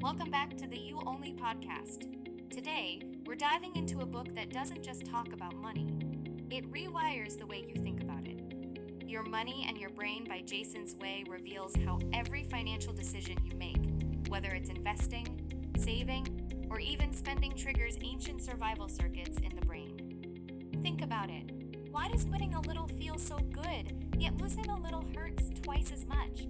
Welcome back to the You Only podcast. Today, we're diving into a book that doesn't just talk about money, it rewires the way you think about it. Your Money and Your Brain by Jason Zweig reveals how every financial decision you make, whether it's investing, saving, or even spending, triggers ancient survival circuits in the brain. Think about it. Why does winning a little feel so good, yet losing a little hurts twice as much?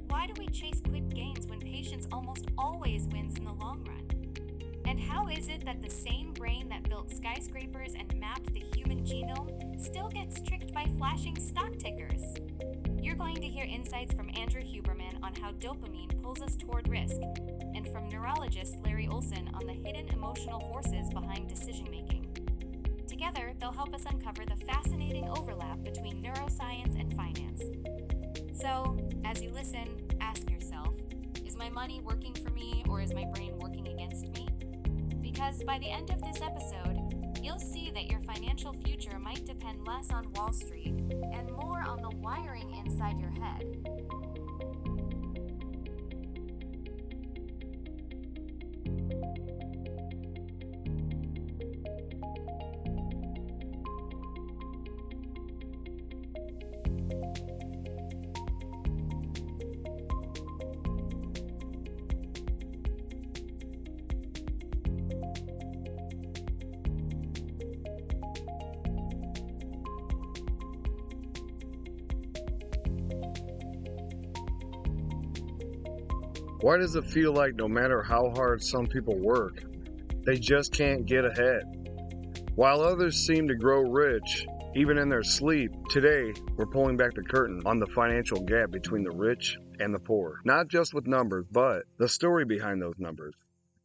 Why do we chase quick gains when patience almost always wins in the long run? And how is it that the same brain that built skyscrapers and mapped the human genome still gets tricked by flashing stock tickers? You're going to hear insights from Andrew Huberman on how dopamine pulls us toward risk, and from neurologist Larry Olson on the hidden emotional forces behind decision-making. Together, they'll help us uncover the fascinating overlap between neuroscience and finance. So, as you listen, ask yourself, is my money working for me or is my brain working against me? Because by the end of this episode, you'll see that your financial future might depend less on Wall Street and more on the wiring inside your head. Why does it feel like no matter how hard some people work, they just can't get ahead? While others seem to grow rich, even in their sleep, today we're pulling back the curtain on the financial gap between the rich and the poor. Not just with numbers, but the story behind those numbers.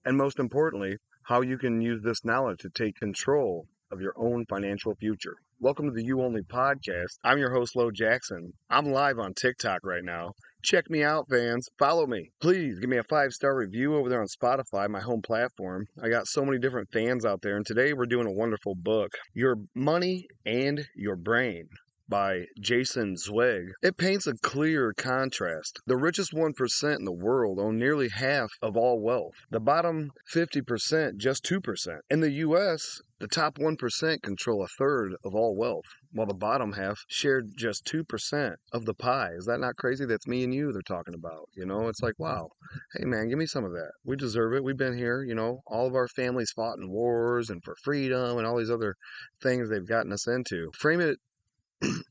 And most importantly, how you can use this knowledge to take control of your own financial future. Welcome to the You Only podcast. I'm your host, Lo Jackson. I'm live on TikTok right now. Check me out, fans. Follow me. Please give me a 5-star review over there on Spotify, my home platform. I got so many different fans out there, and today we're doing a wonderful book, Your Money and Your Brain by Jason Zweig. It paints a clear contrast. The richest 1% in the world own nearly half of all wealth. The bottom 50%, just 2%. In the U.S., the top 1% control a third of all wealth, while the bottom half shared just 2% of the pie. Is that not crazy? That's me and you they're talking about. You know, it's like, wow, hey man, give me some of that. We deserve it. We've been here, you know, all of our families fought in wars and for freedom and all these other things they've gotten us into. Frame it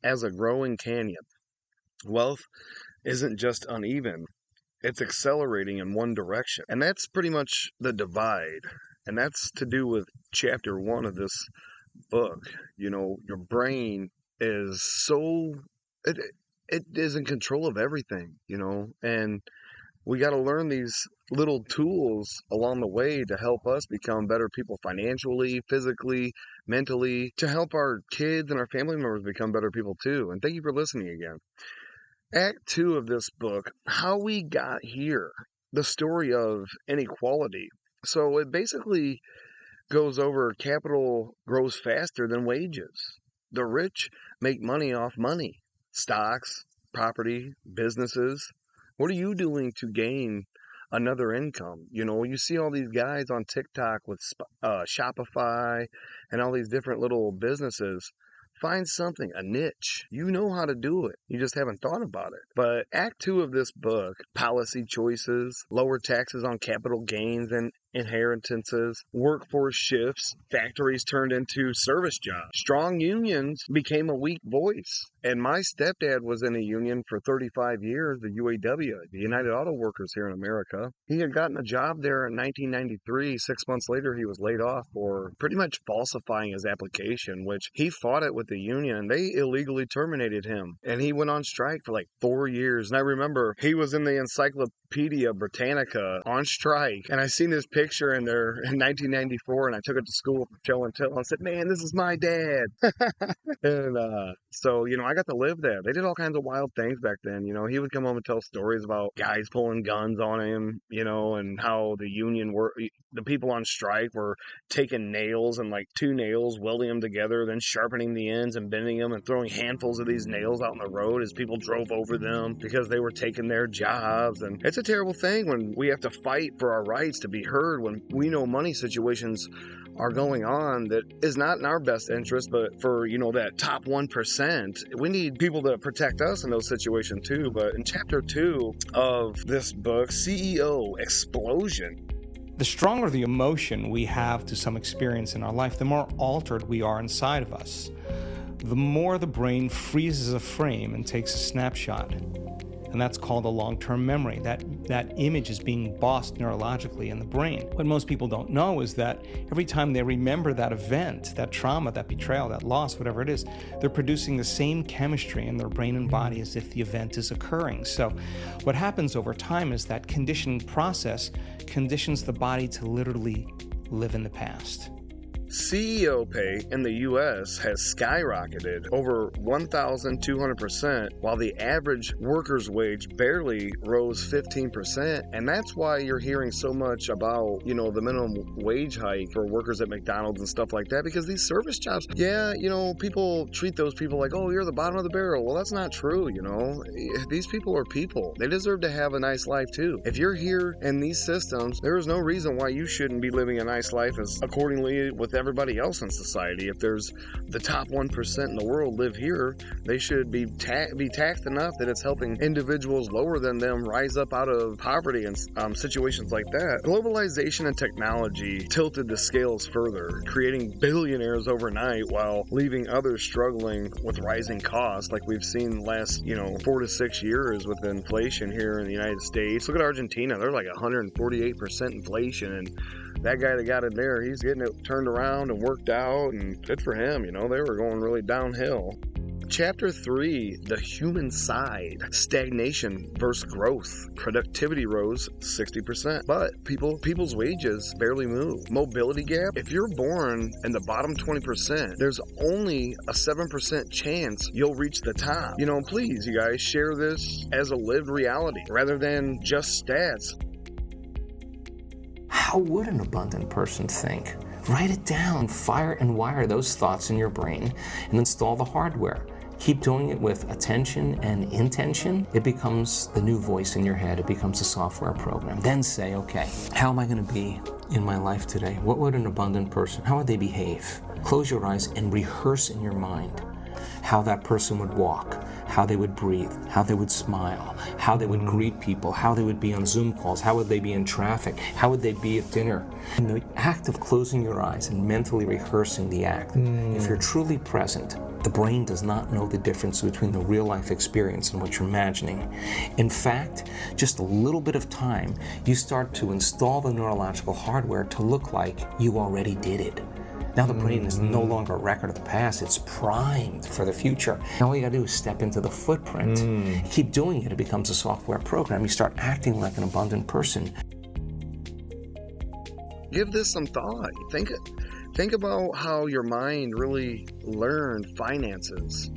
as a growing canyon. Wealth isn't just uneven, it's accelerating in one direction. And that's pretty much the divide. And that's to do with chapter 1 of this book. You know, your brain is it is in control of everything, you know, and we got to learn these little tools along the way to help us become better people financially, physically, mentally, to help our kids and our family members become better people too. And thank you for listening again. Act 2 of this book, How We Got Here, the story of inequality. So it basically goes over capital grows faster than wages. The rich make money off money, stocks, property, businesses. What are you doing to gain another income? You know, you see all these guys on TikTok with Shopify and all these different little businesses. Find something, a niche. You know how to do it. You just haven't thought about it. But Act 2 of this book, policy choices, lower taxes on capital gains and inheritances, workforce shifts, factories turned into service jobs. Strong unions became a weak voice. And my stepdad was in a union for 35 years, the UAW, the United Auto Workers here in America. He had gotten a job there in 1993. 6 months later, he was laid off for pretty much falsifying his application, which he fought it with the union, and they illegally terminated him. And he went on strike for like 4 years. And I remember he was in the Encyclopedia Britannica on strike. And I seen this picture in there in 1994, and I took it to school for show and tell. I said, man, this is my dad. And so, you know, I got to live there. They did all kinds of wild things back then. You know, he would come home and tell stories about guys pulling guns on him, you know, and how the people on strike were taking nails and like 2 nails, welding them together, then sharpening the ends and bending them and throwing handfuls of these nails out on the road as people drove over them because they were taking their jobs. And it's It's a terrible thing when we have to fight for our rights to be heard, when we know money situations are going on that is not in our best interest, but for, that top 1%. We need people to protect us in those situations too. But in chapter 2 of this book, CEO Explosion, the stronger the emotion we have to some experience in our life, the more altered we are inside of us. The more the brain freezes a frame and takes a snapshot. And that's called a long-term memory. That image is being bossed neurologically in the brain. What most people don't know is that every time they remember that event, that trauma, that betrayal, that loss, whatever it is, they're producing the same chemistry in their brain and body as if the event is occurring. So what happens over time is that conditioning process conditions the body to literally live in the past. CEO pay in the U.S. has skyrocketed over 1,200%, while the average worker's wage barely rose 15%. And that's why you're hearing so much about, the minimum wage hike for workers at McDonald's and stuff like that, because these service jobs, people treat those people like, oh, you're the bottom of the barrel. Well, that's not true, These people are people. They deserve to have a nice life too. If you're here in these systems, there is no reason why you shouldn't be living a nice life as accordingly with everybody else in society. If there's the top 1% in the world live here, they should be taxed enough that it's helping individuals lower than them rise up out of poverty and situations like that. Globalization and technology tilted the scales further, creating billionaires overnight while leaving others struggling with rising costs, like we've seen the last 4 to 6 years with inflation here in the United States. Look at Argentina. They're like 148% inflation, and that guy that got in there, he's getting it turned around and worked out, and good for him. They were going really downhill. Chapter 3, the human side, stagnation versus growth. Productivity rose 60%, but people's wages barely move. Mobility gap, if you're born in the bottom 20%, there's only a 7% chance you'll reach the top. Please, you guys, share this as a lived reality rather than just stats. How would an abundant person think? Write it down, fire and wire those thoughts in your brain, and install the hardware. Keep doing it with attention and intention. It becomes the new voice in your head. It becomes a software program. Then say, okay, how am I going to be in my life today? What would an abundant person, how would they behave? Close your eyes and rehearse in your mind how that person would walk, how they would breathe, how they would smile, how they would greet people, how they would be on Zoom calls, how would they be in traffic, how would they be at dinner. In the act of closing your eyes and mentally rehearsing the act, if you're truly present, the brain does not know the difference between the real life experience and what you're imagining. In fact, just a little bit of time, you start to install the neurological hardware to look like you already did it. Now the brain is no longer a record of the past, it's primed for the future. Now all you gotta do is step into the footprint. Keep doing it, it becomes a software program. You start acting like an abundant person. Give this some thought. Think about how your mind really learned finances.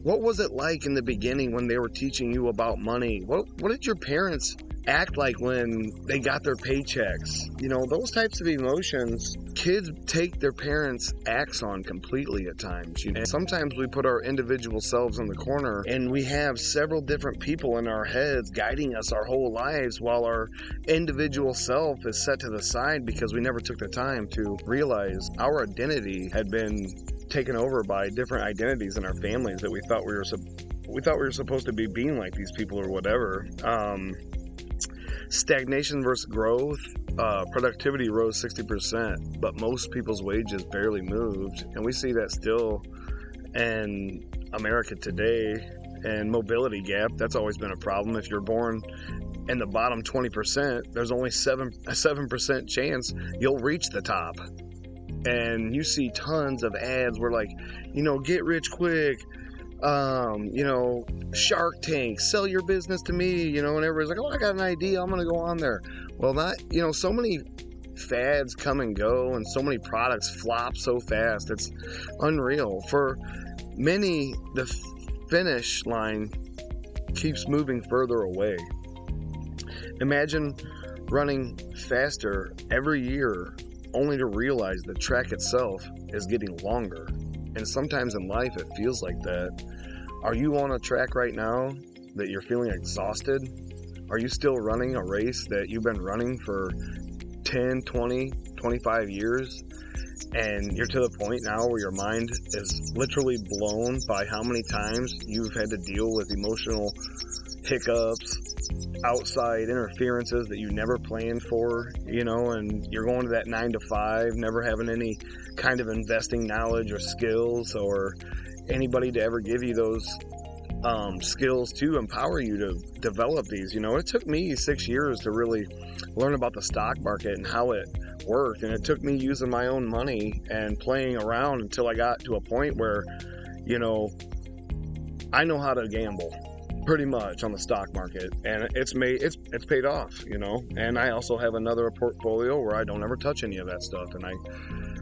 What was it like in the beginning when they were teaching you about money? What did your parents act like when they got their paychecks? Those types of emotions, kids take their parents' acts on completely at times. And sometimes we put our individual selves in the corner and we have several different people in our heads guiding us our whole lives while our individual self is set to the side because we never took the time to realize our identity had been taken over by different identities in our families that we thought we were supposed to be being like these people or whatever. Stagnation versus growth. Productivity rose 60%, but most people's wages barely moved, and we see that still in America today. And mobility gap, that's always been a problem. If you're born in the bottom 20%, there's only a 7% chance you'll reach the top. And you see tons of ads where get rich quick, Shark Tank, sell your business to me, and everybody's like, oh, I got an idea, I'm going to go on there. Well, so many fads come and go and so many products flop so fast. It's unreal. For many, the finish line keeps moving further away. Imagine running faster every year only to realize the track itself is getting longer. And sometimes in life it feels like that. Are you on a track right now that you're feeling exhausted? Are you still running a race that you've been running for 10, 20, 25 years? And you're to the point now where your mind is literally blown by how many times you've had to deal with emotional hiccups, outside interferences that you never planned for, and you're going to that 9 to 5, never having any kind of investing knowledge or skills or anybody to ever give you those skills to empower you to develop these. It took me 6 years to really learn about the stock market and how it worked, and it took me using my own money and playing around until I got to a point where, I know how to gamble pretty much on the stock market, and it's paid off, and I also have another portfolio where I don't ever touch any of that stuff, and I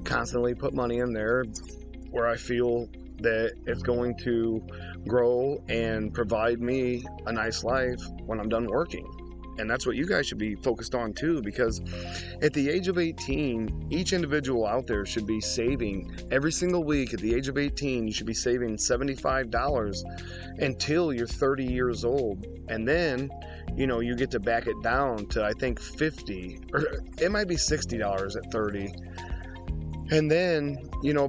constantly put money in there where I feel that it's going to grow and provide me a nice life when I'm done working. And that's what you guys should be focused on too, because at the age of 18, each individual out there should be saving every single week. At the age of 18, you should be saving $75 until you're 30 years old. And then, you get to back it down to, I think, 50, or it might be $60 at 30. And then,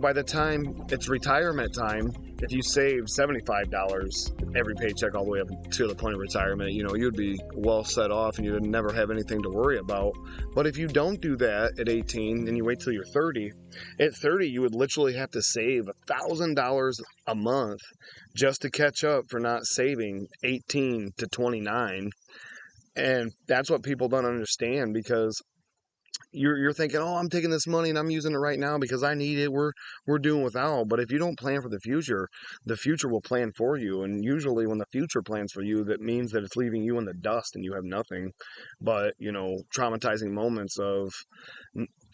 by the time it's retirement time, if you save $75 every paycheck all the way up to the point of retirement, you'd be well set off and you'd never have anything to worry about. But if you don't do that at 18 and you wait till you're 30, at 30 you would literally have to save $1,000 a month just to catch up for not saving 18 to 29. And that's what people don't understand, because you're thinking, oh, I'm taking this money and I'm using it right now because I need it. We're doing without. But if you don't plan for the future will plan for you. And usually when the future plans for you, that means that it's leaving you in the dust and you have nothing but, traumatizing moments of,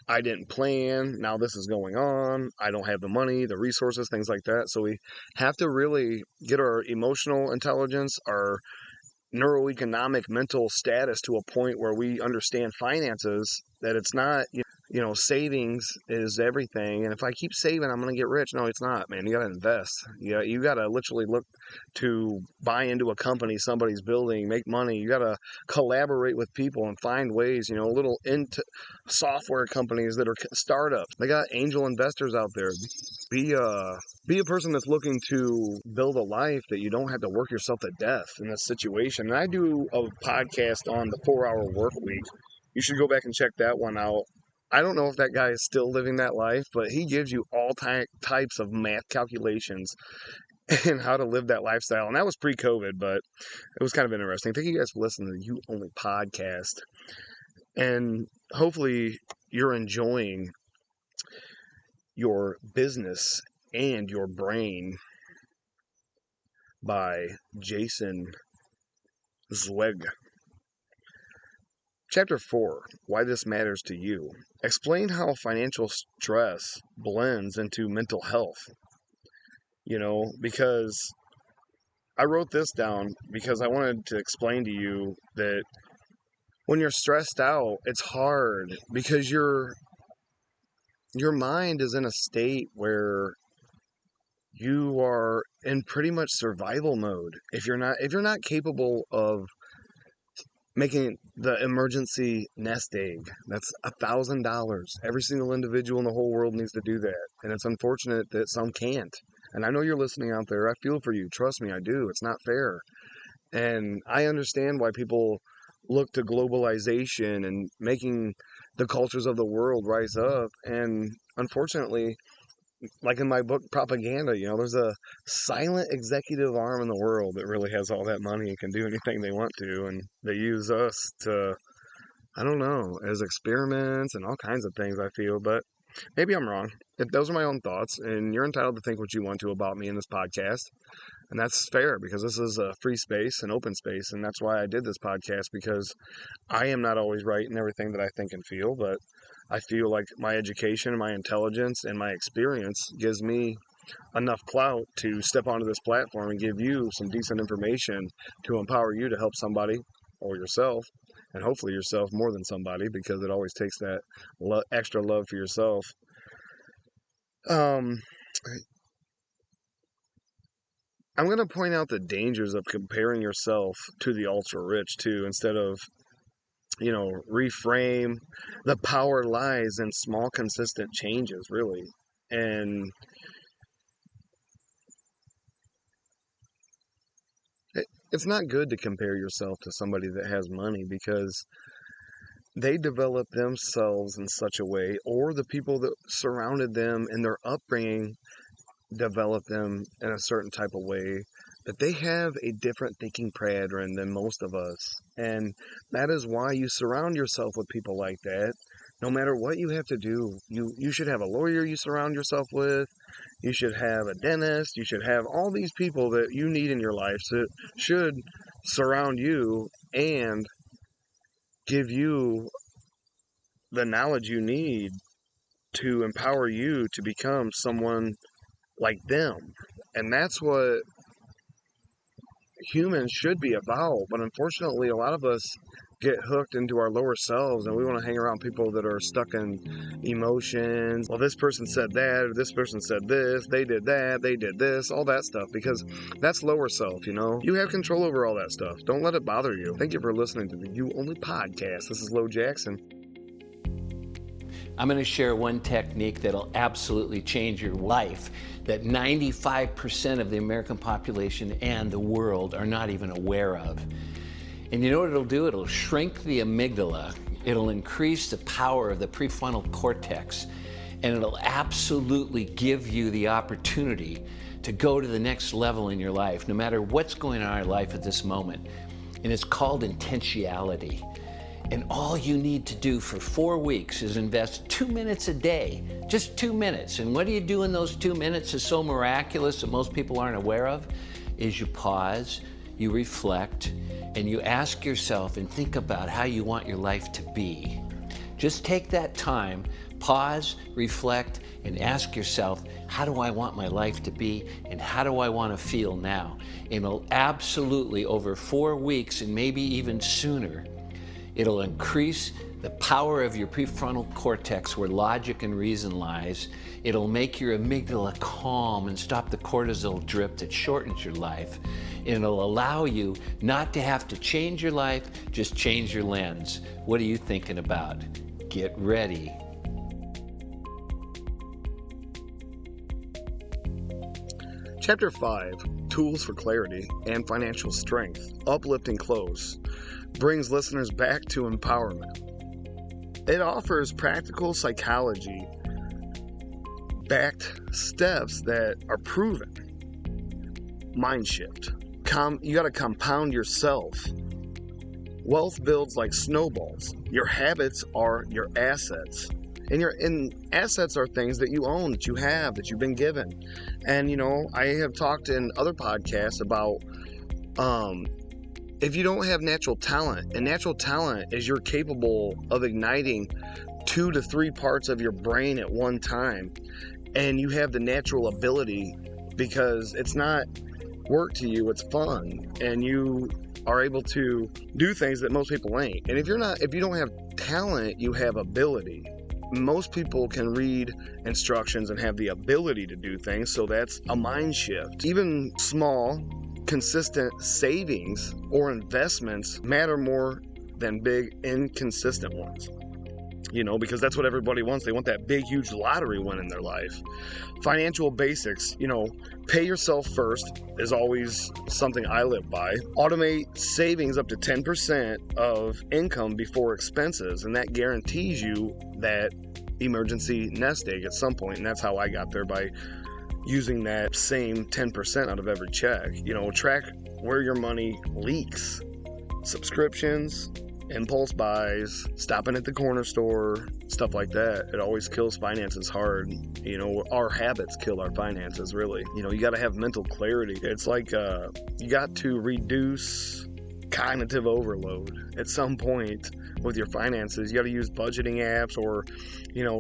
I didn't plan, now this is going on, I don't have the money, the resources, things like that. So we have to really get our emotional intelligence, our neuroeconomic mental status to a point where we understand finances, that it's not, savings is everything. And if I keep saving, I'm going to get rich. No, it's not, man. You got to invest. You got to literally look to buy into a company somebody's building, make money. You got to collaborate with people and find ways, little into software companies that are startups. They got angel investors out there. Be a person that's looking to build a life that you don't have to work yourself to death in this situation. And I do a podcast on the 4-hour work week. You should go back and check that one out. I don't know if that guy is still living that life, but he gives you all types of math calculations and how to live that lifestyle. And that was pre-COVID, but it was kind of interesting. Thank you guys for listening to the You Only podcast. And hopefully you're enjoying your business and your brain by Jason Zweig. Chapter 4, Why This Matters to You. Explain how financial stress blends into mental health. Because I wrote this down because I wanted to explain to you that when you're stressed out, it's hard because your mind is in a state where you are in pretty much survival mode. If you're not capable of making the emergency nest egg, that's $1,000. Every single individual in the whole world needs to do that. And it's unfortunate that some can't. And I know you're listening out there. I feel for you. Trust me, I do. It's not fair. And I understand why people look to globalization and making the cultures of the world rise up. And unfortunately, like in my book, Propaganda, there's a silent executive arm in the world that really has all that money and can do anything they want to. And they use us to, I don't know, as experiments and all kinds of things, I feel. But maybe I'm wrong. Those are my own thoughts. And you're entitled to think what you want to about me in this podcast. And that's fair, because this is a free space, an open space. And that's why I did this podcast, because I am not always right in everything that I think and feel. But I feel like my education, my intelligence, and my experience gives me enough clout to step onto this platform and give you some decent information to empower you to help somebody or yourself, and hopefully yourself more than somebody, because it always takes that extra love for yourself. I'm going to point out the dangers of comparing yourself to the ultra rich too, instead of, reframe. The power lies in small, consistent changes, really. And it's not good to compare yourself to somebody that has money, because they develop themselves in such a way, or the people that surrounded them in their upbringing develop them in a certain type of way, that they have a different thinking pattern than most of us. And that is why you surround yourself with people like that. No matter what you have to do, you should have a lawyer you surround yourself with. You should have a dentist. You should have all these people that you need in your life that should surround you and give you the knowledge you need to empower you to become someone like them. And that's what humans should be about. But unfortunately, a lot of us get hooked into our lower selves, and we want to hang around people that are stuck in emotions. Well, this person said that, or this person said this, they did that, they did this, all that stuff, because that's lower self, You have control over all that stuff. Don't let it bother you. Thank you for listening to the You Only Podcast. This is Lo Jackson. I'm going to share one technique that'll absolutely change your life that 95% of the American population and the world are not even aware of. And you know what it'll do? It'll shrink the amygdala. It'll increase the power of the prefrontal cortex. And it'll absolutely give you the opportunity to go to the next level in your life, no matter what's going on in your life at this moment. And it's called intentionality. And all you need to do for 4 weeks is invest 2 minutes a day, just 2 minutes. And what do you do in those 2 minutes is so miraculous that most people aren't aware of, is you pause, you reflect, and you ask yourself and think about how you want your life to be. Just take that time, pause, reflect, and ask yourself, how do I want my life to be, and how do I want to feel now? And it'll absolutely, over 4 weeks and maybe even sooner, it'll increase the power of your prefrontal cortex, where logic and reason lies. It'll make your amygdala calm and stop the cortisol drip that shortens your life. And it'll allow you not to have to change your life, just change your lens. What are you thinking about? Get ready. Chapter 5, Tools for Clarity and Financial Strength, Uplifting Close, brings listeners back to empowerment. It offers practical psychology-backed steps that are proven. Mind shift. You got to compound yourself. Wealth builds like snowballs. Your habits are your assets. And assets are things that you own, that you have, that you've been given. And, I have talked in other podcasts about if you don't have natural talent, and natural talent is you're capable of igniting 2 to 3 parts of your brain at one time, and you have the natural ability, because it's not work to you, it's fun, and you are able to do things that most people ain't. And if you don't have talent, you have ability. Most people can read instructions and have the ability to do things, so that's a mind shift. Even small, consistent savings or investments matter more than big, inconsistent ones. Because that's what everybody wants. They want that big, huge lottery win in their life. Financial basics, pay yourself first is always something I live by. Automate savings up to 10% of income before expenses, and that guarantees you that emergency nest egg at some point. And that's how I got there, by using that same 10% out of every check. Track where your money leaks. Subscriptions, impulse buys, stopping at the corner store, stuff like that. It always kills finances hard. Our habits kill our finances, really. You got to have mental clarity. It's like you got to reduce cognitive overload at some point with your finances. You got to use budgeting apps or,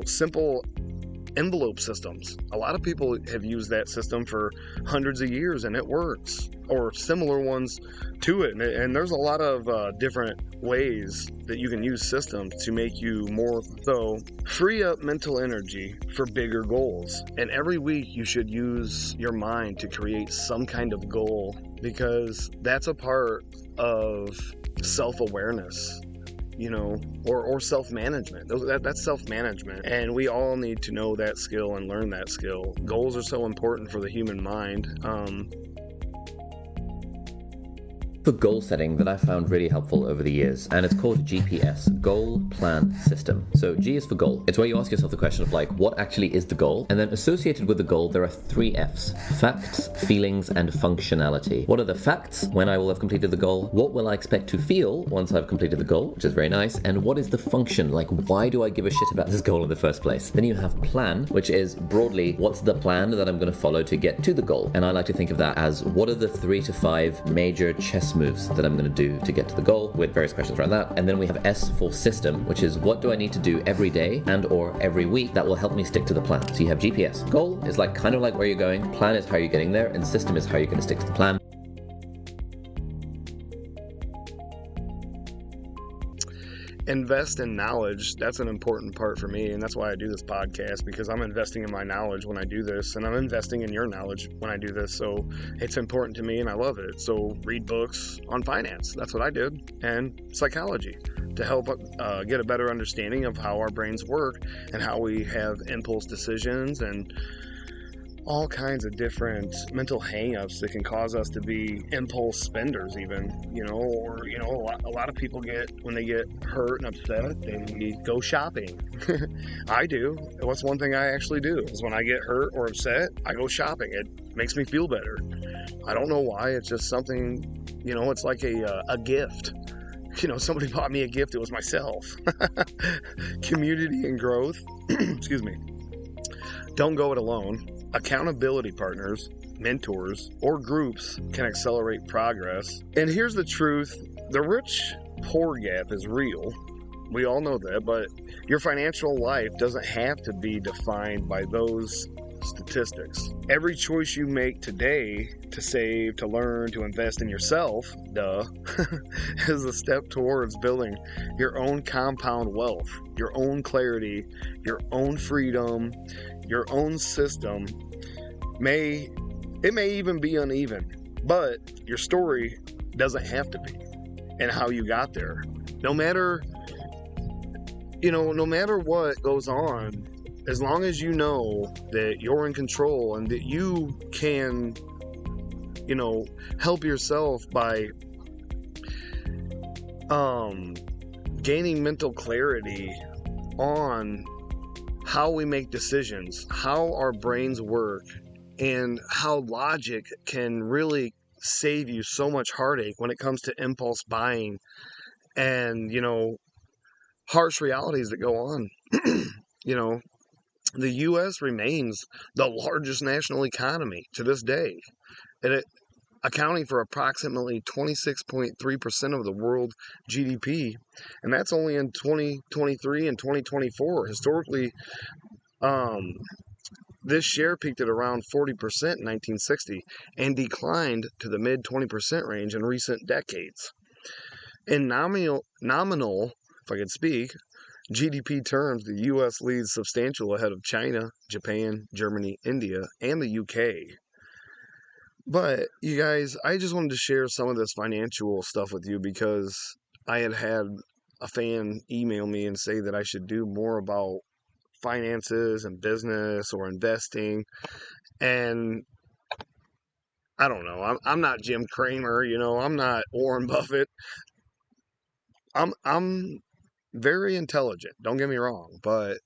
simple envelope systems. A lot of people have used that system for hundreds of years and it works, or similar ones to it. And there's a lot of different ways that you can use systems to make you more so. Free up mental energy for bigger goals. And every week you should use your mind to create some kind of goal, because that's a part of self-awareness, or self-management. That's self-management, and we all need to know that skill and learn that skill. Goals are so important for the human mind. For goal setting that I found really helpful over the years, and it's called GPS, Goal Plan System. So G is for goal. It's where you ask yourself the question of what actually is the goal? And then associated with the goal, there are 3 F's: facts, feelings, and functionality. What are the facts? When I will have completed the goal. What will I expect to feel once I've completed the goal, which is very nice. And what is the function? Why do I give a shit about this goal in the first place? Then you have plan, which is broadly, what's the plan that I'm going to follow to get to the goal? And I like to think of that as, what are the 3 to 5 major chess moves that I'm going to do to get to the goal, with various questions around that. And then we have S for system, which is, what do I need to do every day and or every week that will help me stick to the plan? So you have GPS. Goal is kind of like where you're going, plan is how you're getting there, and system is how you're going to stick to the plan. Invest in knowledge. That's an important part for me, and that's why I do this podcast, because I'm investing in my knowledge when I do this, and I'm investing in your knowledge when I do this. So it's important to me and I love it. So read books on finance. That's what I did, and psychology, to help get a better understanding of how our brains work and how we have impulse decisions and all kinds of different mental hang-ups that can cause us to be impulse spenders even, a lot of people when they get hurt and upset, they go shopping. I do. What's one thing I actually do is when I get hurt or upset, I go shopping. It makes me feel better. I don't know why. It's just something, it's like a gift. Somebody bought me a gift. It was myself. Community and growth. Excuse me. Don't go it alone. Accountability partners, mentors, or groups can accelerate progress. And here's the truth. The rich-poor gap is real. We all know that, but your financial life doesn't have to be defined by those statistics. Every choice you make today to save, to learn, to invest in yourself, is a step towards building your own compound wealth, your own clarity, your own freedom, your own system. It may even be uneven, but your story doesn't have to be, and how you got there. No matter what goes on, as long as you know that you're in control and that you can, help yourself by gaining mental clarity on how we make decisions, how our brains work, and how logic can really save you so much heartache when it comes to impulse buying and, harsh realities that go on. The U.S. remains the largest national economy to this day, and it accounting for approximately 26.3% of the world GDP, and that's only in 2023 and 2024. Historically, this share peaked at around 40% in 1960 and declined to the mid-20% range in recent decades. In nominal, if I could speak, GDP terms, the U.S. leads substantially ahead of China, Japan, Germany, India, and the UK. But, you guys, I just wanted to share some of this financial stuff with you because I had a fan email me and say that I should do more about finances and business or investing. And I don't know. I'm not Jim Cramer, I'm not Warren Buffett. I'm very intelligent, don't get me wrong, but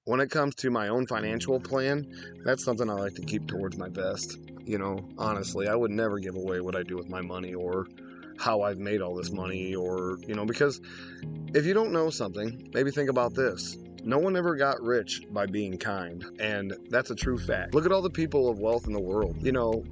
when it comes to my own financial plan, that's something I like to keep towards my vest. Honestly, I would never give away what I do with my money or how I've made all this money, or, because if you don't know something, maybe think about this. No one ever got rich by being kind, and that's a true fact. Look at all the people of wealth in the world.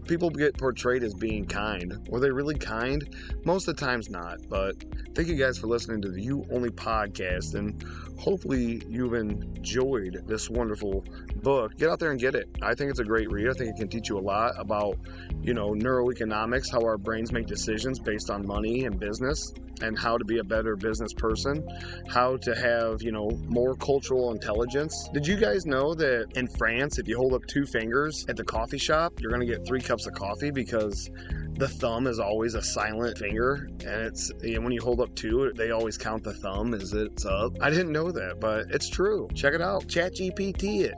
People get portrayed as being kind. Were they really kind? Most of the times not, but thank you guys for listening to the You Only podcast, and hopefully you've enjoyed this wonderful book, get out there and get it. I think it's a great read. I think it can teach you a lot about, neuroeconomics, how our brains make decisions based on money and business, and how to be a better business person, how to have, more cultural intelligence. Did you guys know that in France, if you hold up 2 fingers at the coffee shop, you're going to get 3 cups of coffee because the thumb is always a silent finger, and it's when you hold up 2, they always count the thumb as it's up. I didn't know that, but it's true. Check it out. ChatGPT it.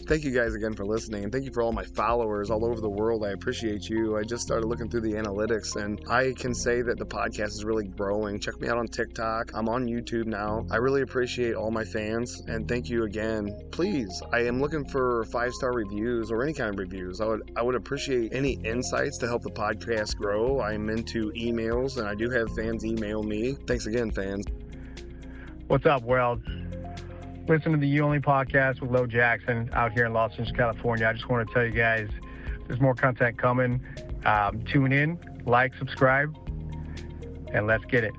Thank you guys again for listening, and thank you for all my followers all over the world. I appreciate you. I just started looking through the analytics, and I can say that the podcast is really growing. Check me out on TikTok. I'm on YouTube now. I really appreciate all my fans, and thank you again. Please, I am looking for 5-star reviews or any kind of reviews. I would appreciate any insights to help the podcast grow. I'm into emails, and I do have fans email me. Thanks again, fans. What's up, world? Listen to the You Only podcast with Lo Jackson out here in Los Angeles, California. I just want to tell you guys there's more content coming. Tune in, like, subscribe, and let's get it.